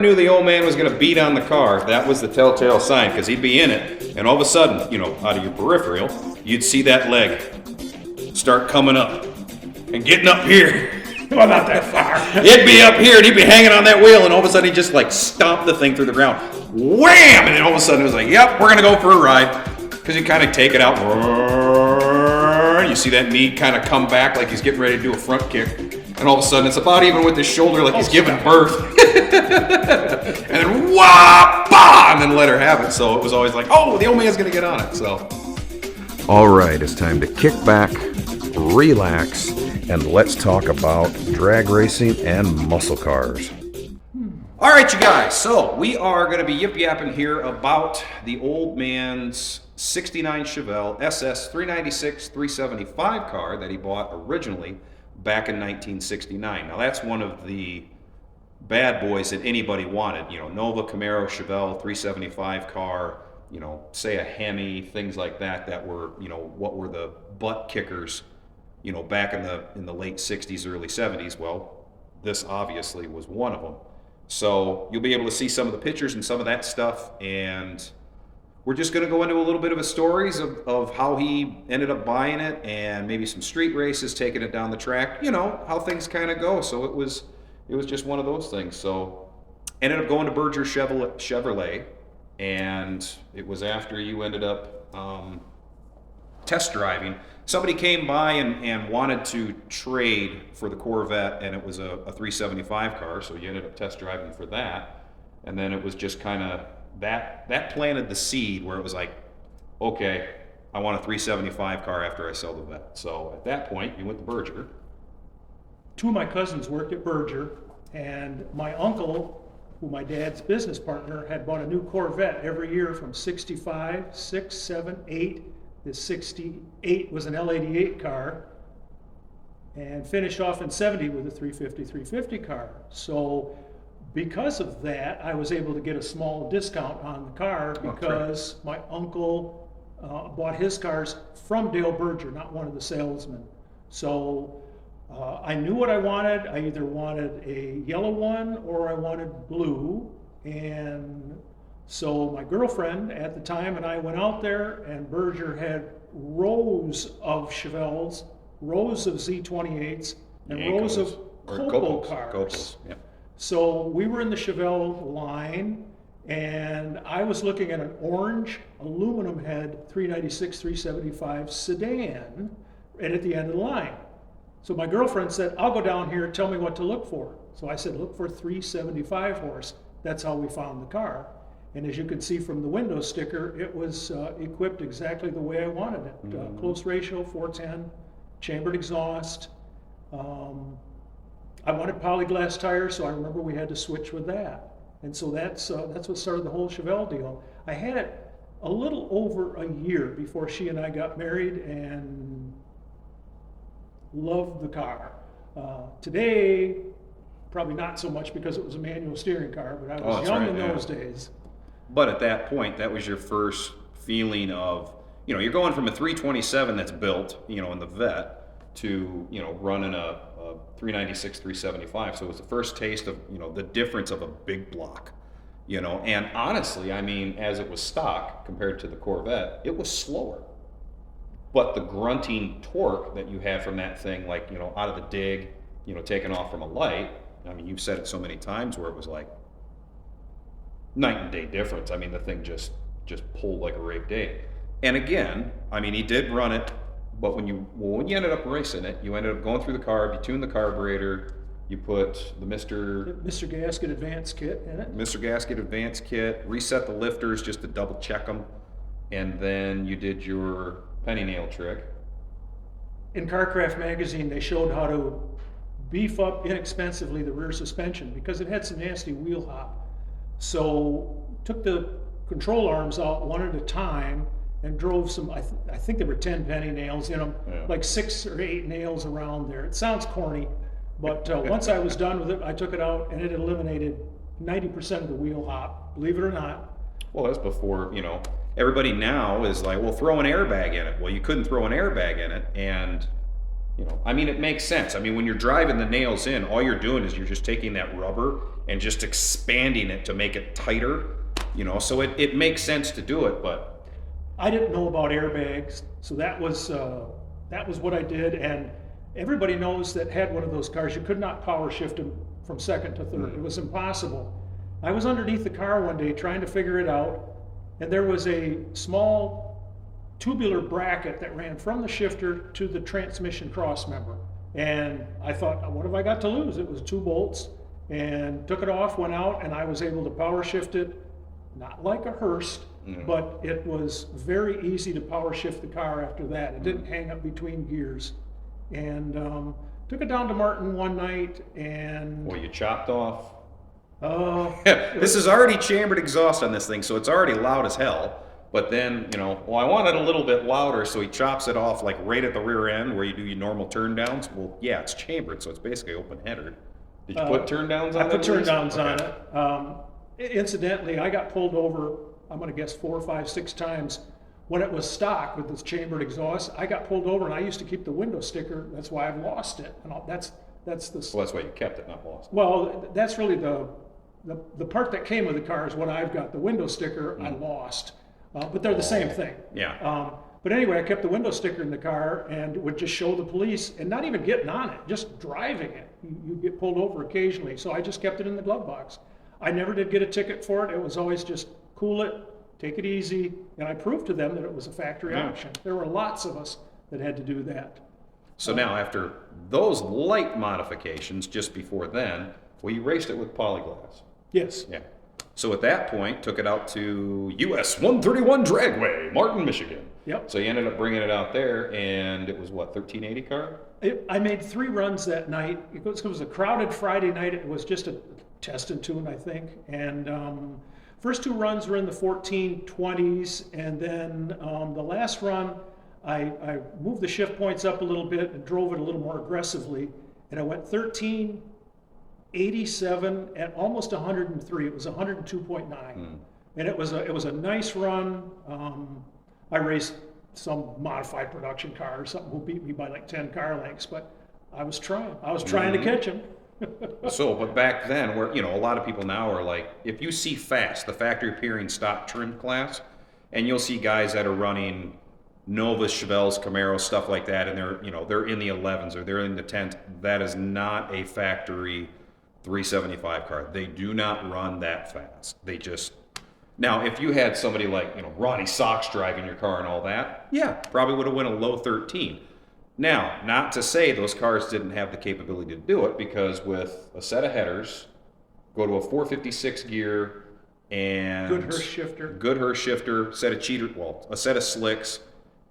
Knew the old man was going to beat on the car. That was the telltale sign, because he'd be in it, and all of a sudden, you know, out of your peripheral, you'd see that leg start coming up and getting up here. Well, not that far. It'd be up here, and he'd be hanging on that wheel, and all of a sudden, he'd just like stomp the thing through the ground. Wham! And then all of a sudden, it was like, yep, we're going to go for a ride. Because you kind of take it out. You see that knee kind of come back like he's getting ready to do a front kick. And all of a sudden, it's about even with his shoulder like he's giving birth. And then, wah, bah, and then let her have it. So it was always like, oh, the old man's going to get on it. So. All right, it's time to kick back, relax, and let's talk about drag racing and muscle cars. All right, you guys. So we are going to be yip-yapping here about the old man's 69 Chevelle SS 396 375 car that he bought originally back in 1969. Now that's one of the bad boys that anybody wanted. You know, Nova, Camaro, Chevelle, 375 car, you know, say a Hemi, things like that, that were, you know, what were the butt kickers, you know, back in the late 60s, early 70s. Well, this obviously was one of them. So you'll be able to see some of the pictures and some of that stuff, and we're just going to go into a little bit of a stories of how he ended up buying it, and maybe some street races, taking it down the track, you know, how things kind of go. So it was just one of those things. So ended up going to Berger Chevrolet, and it was after you ended up test driving. Somebody came by and wanted to trade for the Corvette, and it was a 375 car, so you ended up test driving for that. And then it was just kind of that planted the seed where it was like, okay, I want a 375 car after I sell the Vet. So at that point, you went to Berger. Two of my cousins worked at Berger, and my uncle, who my dad's business partner, had bought a new Corvette every year from 65, 6, 7, 8. This 68 was an L88 car, and finished off in 70 with a 350 car. So because of that, I was able to get a small discount on the car because my uncle bought his cars from Dale Berger, not one of the salesmen. So I knew what I wanted. I either wanted a yellow one or I wanted blue. And so my girlfriend at the time and I went out there, and Berger had rows of Chevelles, rows of Z28s, and rows of Copo cars. Copos, yeah. So we were in the Chevelle line, and I was looking at an orange aluminum head 396 375 sedan right at the end of the line. So my girlfriend said, I'll go down here and tell me what to look for. So I said, look for 375 horse. That's how we found the car. And as you can see from the window sticker, it was equipped exactly the way I wanted it. Close ratio, 410, chambered exhaust. I wanted polyglass tires, so I remember we had to switch with that. And so that's what started the whole Chevelle deal. I had it a little over a year before she and I got married, and loved the car. Today, probably not so much because it was a manual steering car, but I was young in those days. But at that point, that was your first feeling of, you know, you're going from a 327 that's built, you know, in the Vet to, you know, running a 396 375. So it was the first taste of, you know, the difference of a big block, you know. And honestly, I mean, as it was stock compared to the Corvette, it was slower. But the grunting torque that you had from that thing, like, you know, out of the dig, you know, taking off from a light, I mean, you've said it so many times where it was like night and day difference. I mean, the thing just pulled like a raped egg. And again, I mean, he did run it, but when you ended up racing it, you ended up going through the carb, you tuned the carburetor, you put the Mr. Gasket Advance Kit in it. Mr. Gasket Advance Kit, reset the lifters just to double check them, and then you did your penny nail trick. In Carcraft magazine, they showed how to beef up inexpensively the rear suspension because it had some nasty wheel hop. So took the control arms out one at a time and drove some, I think there were 10 penny nails in them, like 6 or 8 nails around there. It sounds corny, but once I was done with it, I took it out and it eliminated 90% of the wheel hop, believe it or not. Well, that's before, you know, everybody now is like, well, throw an airbag in it. Well, you couldn't throw an airbag in it, and You know, I mean, it makes sense. I mean, when you're driving the nails in, all you're doing is you're just taking that rubber and just expanding it to make it tighter, you know, so it makes sense to do it, but. I didn't know about airbags, so that was what I did. And everybody knows that had one of those cars, you could not power shift them from second to third. It was impossible. I was underneath the car one day trying to figure it out, and there was a small tubular bracket that ran from the shifter to the transmission cross member. And I thought, what have I got to lose? It was 2 bolts, and took it off, went out, and I was able to power shift it, not like a Hearst, but it was very easy to power shift the car after that. It didn't hang up between gears. And took it down to Martin one night, and Well, you chopped off. this is already chambered exhaust on this thing, so it's already loud as hell. But then, you know, well, I want it a little bit louder, so he chops it off like right at the rear end where you do your normal turn downs. Well, yeah, it's chambered, so it's basically open header. Did you put turn downs on it? I put turn downs Okay. on it. Incidentally, I got pulled over, I'm gonna guess 4, 5, 6 times. When it was stock with this chambered exhaust, I got pulled over, and I used to keep the window sticker. That's why I've lost it. And that's the, Well, that's why you kept it, not lost. well, that's really the part that came with the car is what I've got. The window sticker I lost, but they're the same thing. Yeah. But anyway, I kept the window sticker in the car and would just show the police, and not even getting on it, just driving it. You get pulled over occasionally, so I just kept it in the glove box. I never did get a ticket for it. It was always just cool it, take it easy, and I proved to them that it was a factory option. There were lots of us that had to do that. So now, after those light modifications, just before then, well, you raced it with polyglass. Yes. Yeah. So at that point, took it out to US 131 Dragway, Martin, Michigan. Yep. So you ended up bringing it out there, and it was what, 1380 car? I made 3 runs that night. It was a crowded Friday night. It was just a test and tune, I think. And first 2 runs were in the 1420s, and then the last run, I moved the shift points up a little bit and drove it a little more aggressively, and I went 1387 at almost 103. It was 102.9, and it was a nice run. I raced some modified production car or something who beat me by like 10 car lengths, but I was trying to catch him. So, but back then, where, you know, a lot of people now are like, if you see fast, the factory appearing stock trim class, and you'll see guys that are running Novas, Chevelles, Camaros, stuff like that, and they're, you know, they're in the 11s or they're in the 10s. That is not a factory 375 car. They do not run that fast. They just, now, if you had somebody like, you know, Ronnie Sox driving your car and all that, yeah, probably would have went a low 13. Now, not to say those cars didn't have the capability to do it, because with a set of headers, go to a 456 gear and Good Hurst shifter, set of a set of slicks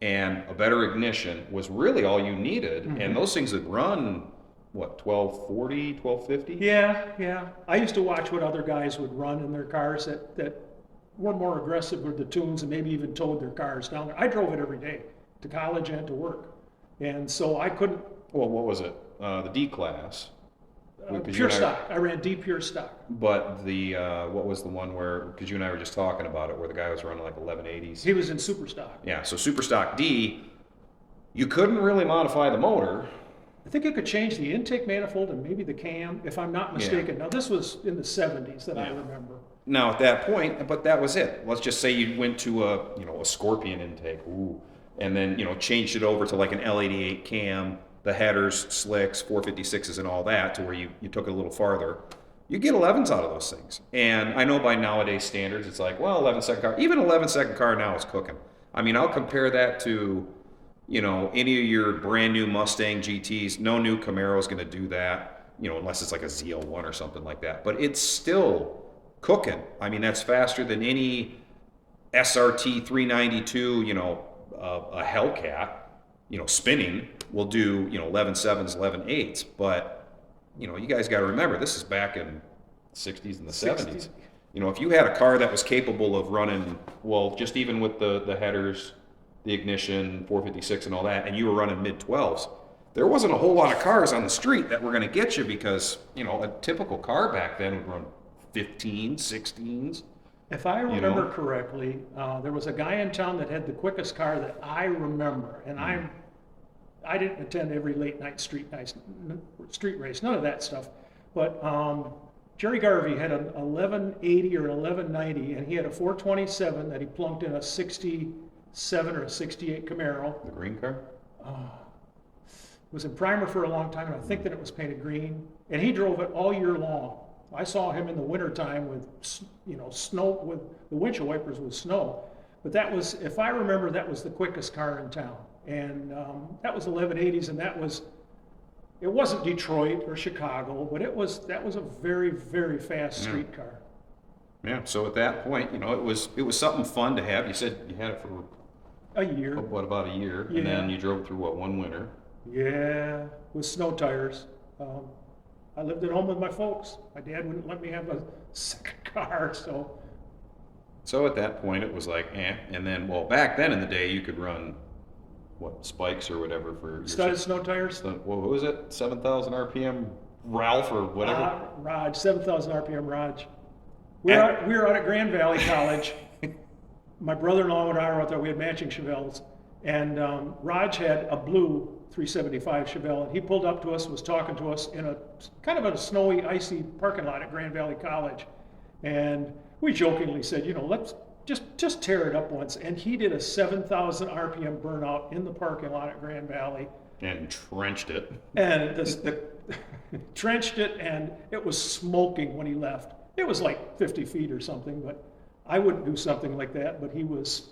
and a better ignition was really all you needed. And those things would run, what, 1240, 1250? Yeah. I used to watch what other guys would run in their cars that were more aggressive with the tunes and maybe even towed their cars down there. I drove it every day to college and to work. And so I couldn't. Well, what was it? The D class. Pure stock. I ran D pure stock. But the, what was the one where, because you and I were just talking about it, where the guy was running like 1180s. He was in super stock. Yeah, so super stock D, you couldn't really modify the motor. I think you could change the intake manifold and maybe the cam, if I'm not mistaken. Now, this was in the 70s that I remember. Now, at that point, but that was it. Let's just say you went to a Scorpion intake, and then, changed it over to like an L88 cam, the headers, slicks, 456s and all that, to where you took it a little farther. You get 11s out of those things. And I know by nowadays standards, it's like, well, 11-second car. Even 11-second car now is cooking. I mean, I'll compare that to, any of your brand new Mustang GTs. No new Camaro is going to do that, unless it's like a ZL1 or something like that. But it's still cooking. I mean, that's faster than any SRT 392, a Hellcat, spinning will do, 11.7s, 11.8s. But, you guys got to remember, this is back in the 60s and the 70s. If you had a car that was capable of running, well, just even with the headers, the ignition, 456 and all that, and you were running mid-12s, there wasn't a whole lot of cars on the street that were going to get you, because, a typical car back then would run 15s, 16s. If I remember correctly, there was a guy in town that had the quickest car that I remember, and I didn't attend every late night street race, none of that stuff. But Jerry Garvey had an 1180 or 1190, and he had a 427 that he plunked in a 67 or a 68 Camaro. The green car? It was in primer for a long time, and I think that it was painted green. And he drove it all year long. I saw him in the wintertime with, snow, with the windshield wipers with snow. But that was, if I remember, that was the quickest car in town. And that was 1180s, and it wasn't Detroit or Chicago, but that was a very, very fast street car. Yeah. So at that point, it was something fun to have. You said you had it for A year. what, about a year, Yeah. and then you drove through one winter. Yeah, with snow tires. I lived at home with my folks. My dad wouldn't let me have a second car, so. So at that point, it was like, and then, well, back then in the day, you could run, spikes or whatever for your Studded snow tires? what was it? 7,000 RPM Ralph or whatever? Raj, 7,000 RPM Raj. We were out at Grand Valley College. My brother-in-law and I were out there. We had matching Chevelles. And Raj had a blue 375 Chevelle, and he pulled up to us, was talking to us in a kind of a snowy, icy parking lot at Grand Valley College. And we jokingly said, let's just tear it up once. And he did a 7,000 RPM burnout in the parking lot at Grand Valley. And trenched it. And trenched it, and it was smoking when he left. It was like 50 feet or something, but I wouldn't do something like that. But he was,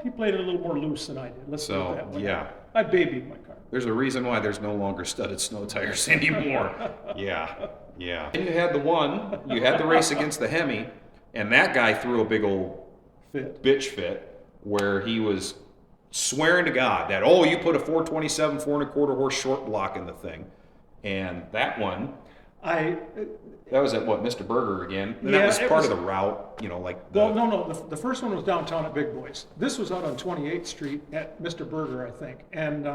he played it a little more loose than I did. Let's put it that way. Yeah. I babied my car. There's a reason why there's no longer studded snow tires anymore. Yeah. And you had the race against the Hemi, and that guy threw a big old bitch fit where he was swearing to God that, you put a 427, 4¼ horse short block in the thing. And that one, that was at Mr. Burger again. And that was part of the route, No. The first one was downtown at Big Boys. This was out on 28th Street at Mr. Burger, I think. And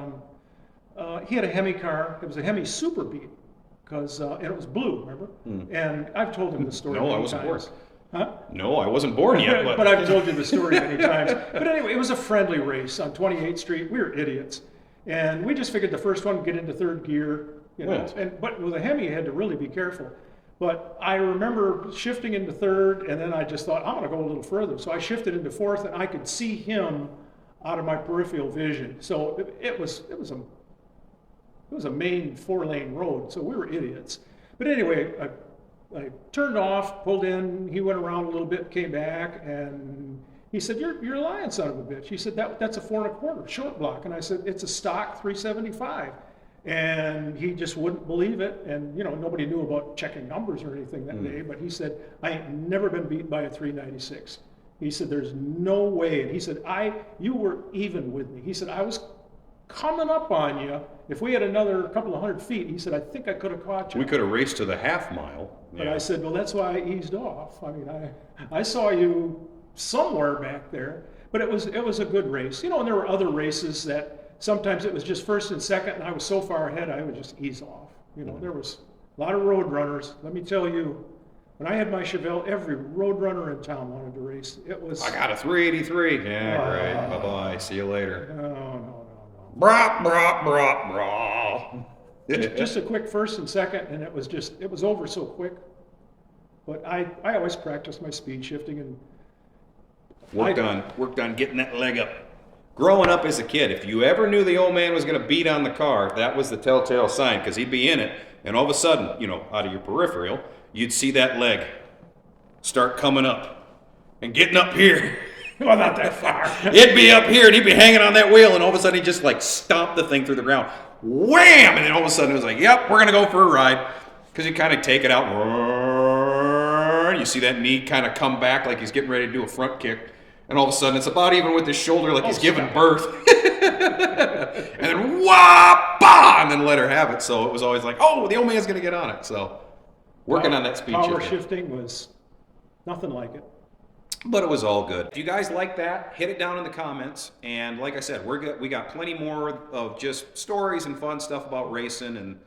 he had a Hemi car. It was a Hemi Super Beat, and it was blue, remember? And I've told him the story many times. No, I wasn't born. Huh? No, I wasn't born yet. But I've told you the story many times. But anyway, it was a friendly race on 28th Street. We were idiots. And we just figured the first one would get into third gear. But with a Hemi, you had to really be careful. But I remember shifting into third, and then I just thought, I'm going to go a little further. So I shifted into fourth, and I could see him out of my peripheral vision. So it was a main 4-lane road, so we were idiots. But anyway, I turned off, pulled in, he went around a little bit, came back, and he said, you're a lying son of a bitch. He said, that's a 4¼ short block. And I said, it's a stock 375. And he just wouldn't believe it. And, nobody knew about checking numbers or anything that day. But he said, I ain't never been beat by a 396. He said, there's no way. And he said, you were even with me. He said, I was coming up on you. If we had another couple of 100 feet, he said, I think I could have caught you. We could have raced to the half mile. But I said, well, that's why I eased off. I mean, I saw you somewhere back there. But it was a good race. And there were other races that sometimes it was just first and second, and I was so far ahead, I would just ease off. There was a lot of road runners. Let me tell you, when I had my Chevelle, every road runner in town wanted to race. It was. I got a 383. Yeah, great. Bye-bye. See you later. No. Brah, brah, brah, brah. Just a quick first and second, and it was over so quick. But I always practiced my speed shifting and worked on getting that leg up. Growing up as a kid, if you ever knew the old man was going to beat on the car, that was the telltale sign, because he'd be in it, and all of a sudden, out of your peripheral, you'd see that leg start coming up and getting up here. Well, not that far. It'd be up here, and he'd be hanging on that wheel, and all of a sudden, he'd just stomp the thing through the ground. Wham! And then all of a sudden, it was like, yep, we're going to go for a ride, because you kind of take it out. You see that knee kind of come back like he's getting ready to do a front kick. And all of a sudden, it's about even with his shoulder like he's giving birth. And then, wah-bah! And then let her have it. So it was always like, the old man's going to get on it. So working on that speed power shifting was nothing like it. But it was all good. If you guys like that, hit it down in the comments. And like I said, we got plenty more of just stories and fun stuff about racing and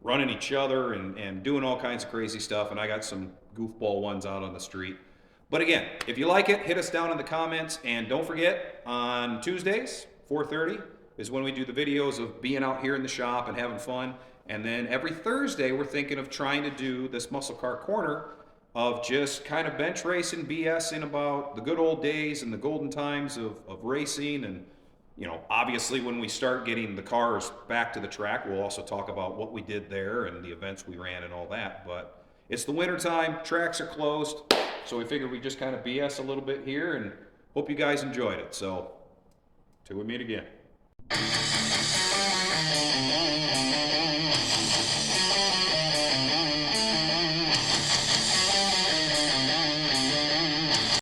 running each other and doing all kinds of crazy stuff. And I got some goofball ones out on the street. But again, if you like it, hit us down in the comments. And don't forget, on Tuesdays, 4:30, is when we do the videos of being out here in the shop and having fun. And then every Thursday, we're thinking of trying to do this muscle car corner of just kind of bench racing, BSing about the good old days and the golden times of racing. And, you know, obviously when we start getting the cars back to the track, we'll also talk about what we did there and the events we ran and all that. But it's the winter time, tracks are closed, so we figured we'd just kind of BS a little bit here, and hope you guys enjoyed it. So, till we meet again.